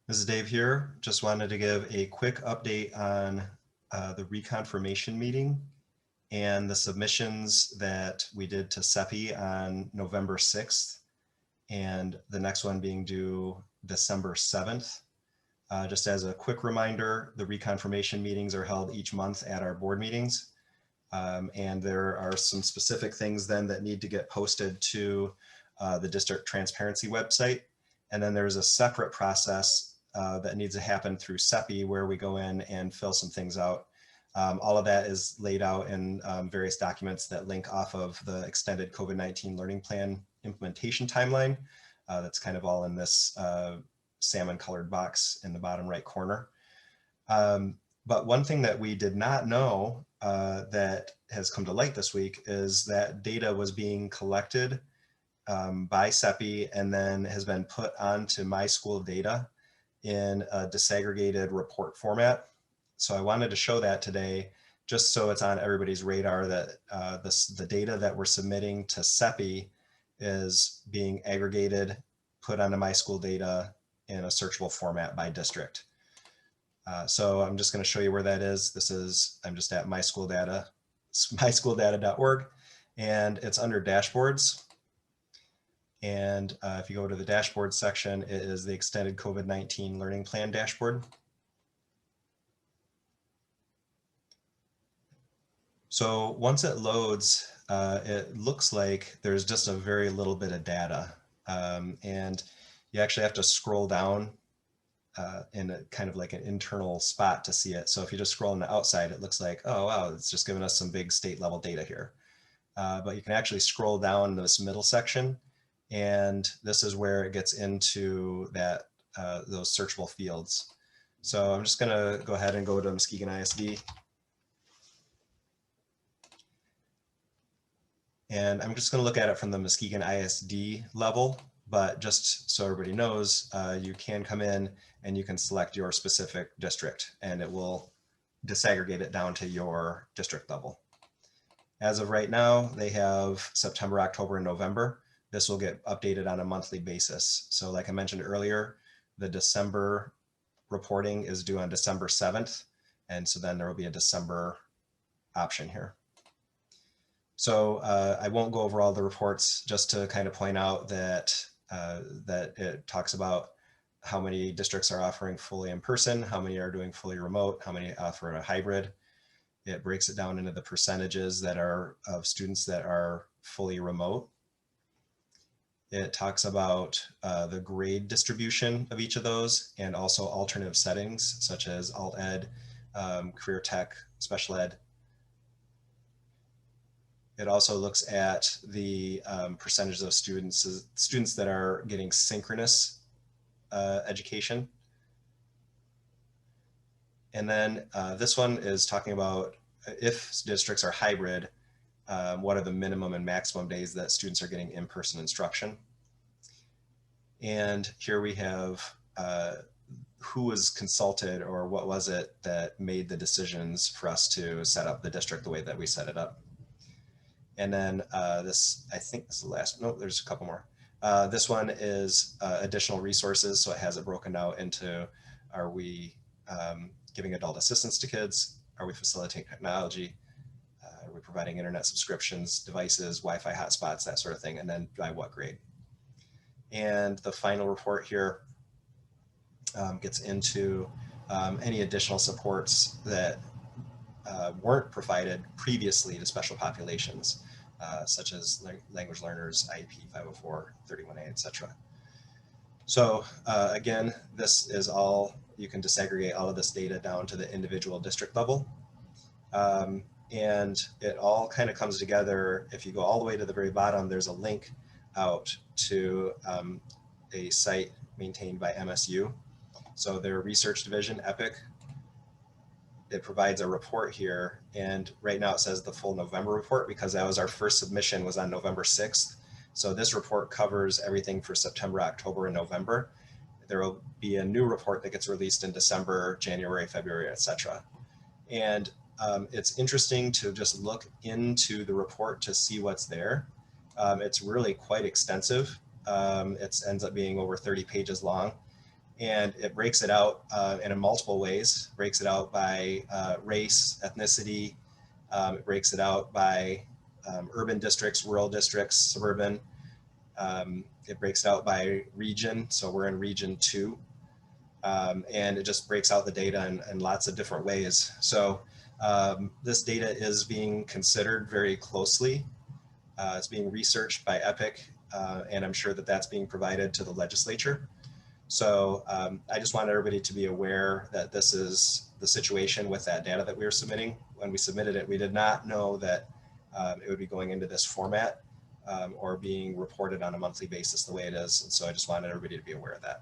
This is Dave here. Just wanted to give a quick update on the reconfirmation meeting and the submissions that we did to CEPI on November 6th and the next one being due December 7th. Just as a quick reminder, the reconfirmation meetings are held each month at our board meetings. And there are some specific things then that need to get posted to the district transparency website. And then there's a separate process that needs to happen through CEPI where we go in and fill some things out. All of that is laid out in various documents that link off of the extended COVID-19 learning plan implementation timeline. That's kind of all in this salmon colored box in the bottom right corner. But one thing that we did not know that has come to light this week is that data was being collected by CEPI and then has been put onto My School Data in a disaggregated report format. So I wanted to show that today, just so it's on everybody's radar that the data that we're submitting to CEPI is being aggregated, put onto My School Data in a searchable format by district. So I'm just going to show you where that is. I'm just at myschooldata.org, and it's under dashboards. And if you go to the dashboard section, it is the extended COVID-19 learning plan dashboard. So once it loads, it looks like there's just a very little bit of data. And you actually have to scroll down in a kind of like an internal spot to see it. So if you just scroll on the outside, it looks like, oh, wow, it's just giving us some big state level data here. But you can actually scroll down this middle section, and this is where it gets into that those searchable fields. So I'm just gonna go ahead and go to Muskegon ISD. And I'm just gonna look at it from the Muskegon ISD level, but just so everybody knows, you can come in and you can select your specific district and it will disaggregate it down to your district level. As of right now, they have September, October, and November. This will get updated on a monthly basis. So like I mentioned earlier, the December reporting is due on December 7th. And so then there will be a December option here. So I won't go over all the reports, just to kind of point out that that it talks about how many districts are offering fully in person, how many are doing fully remote, how many offer a hybrid. It breaks it down into the percentages that are of students that are fully remote. It talks about the grade distribution of each of those and also alternative settings such as alt ed, career tech, special ed. It also looks at the percentages of students that are getting synchronous education. And then this one is talking about if districts are hybrid, what are the minimum and maximum days that students are getting in-person instruction. And here we have who was consulted or what was it that made the decisions for us to set up the district the way that we set it up. And then this, I think this is the last, no, there's a couple more. This one is additional resources. So it has it broken out into, are we giving adult assistance to kids? Are we facilitating technology? Are we providing internet subscriptions, devices, Wi-Fi hotspots, that sort of thing, and then by what grade? And the final report here gets into any additional supports that weren't provided previously to special populations, such as language learners, IEP 504, 31A, etc. So again, this is all, you can disaggregate all of this data down to the individual district level. And it all kind of comes together. If you go all the way to the very bottom, there's a link out to a site maintained by MSU. So their research division, EPIC, it provides a report here. And right now it says the full November report because that was our first submission, was on November 6th. So this report covers everything for September, October, and November. There will be a new report that gets released in December, January, February, etc. And it's interesting to just look into the report to see what's there. It's really quite extensive. It ends up being over 30 pages long. And it breaks it out in multiple ways. Breaks it out by race, ethnicity. It breaks it out by urban districts, rural districts, suburban. It breaks it out by region. So we're in region 2. And it just breaks out the data in lots of different ways. So this data is being considered very closely. It's being researched by EPIC, and I'm sure that that's being provided to the legislature. So I just want everybody to be aware that this is the situation with that data that we were submitting. When we submitted it, we did not know that it would be going into this format or being reported on a monthly basis the way it is. And so I just wanted everybody to be aware of that.